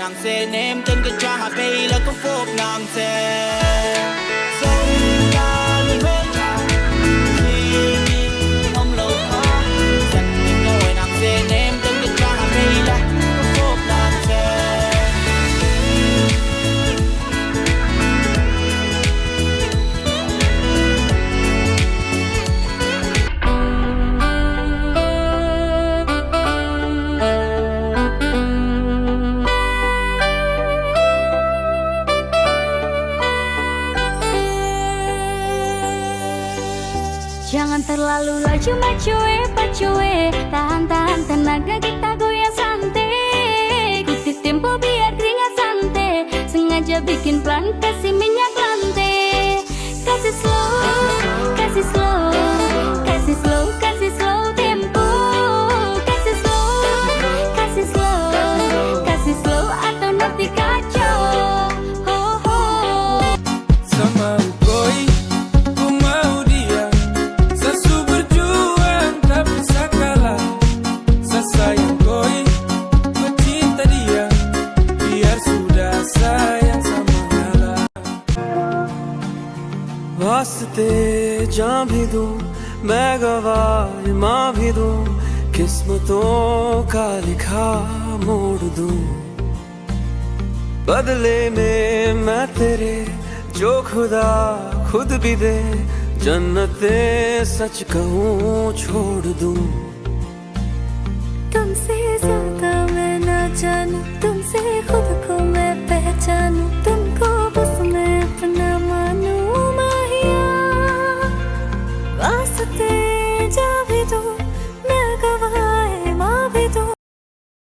nàng xe ném tên cái cha hà bay là có phốp nàng xe sông ca luôn bên khi ông lâu khó dành những ngôi nàng xe ném tên cái cha hà bay là có phốp nàng xe Jangan terlalu laju pacuwe tahan tenaga kita goyang santai. Ikuti tempo biar keringat santai. Sengaja bikin plan kasih minyak lantai. Kasih slow tempo. Kasih slow atau nanti kacau. Sama koi, ku mau dia. Sesu berjuang tak bisa kalah. Saya sayang koi, ku cinta dia. Biar sudah sayang sama kalah. वास्ते जान भी दूं, मैं गवाह माँ भी दूं, किस्मतों का लिखा मोड़ दूं। बदले में मैं तेरे जो खुदा खुद भी दे, जन्नते सच कहूँ छोड़ दूं। तुमसे ज्यादा मैं ना जानूं, तुमसे खुद को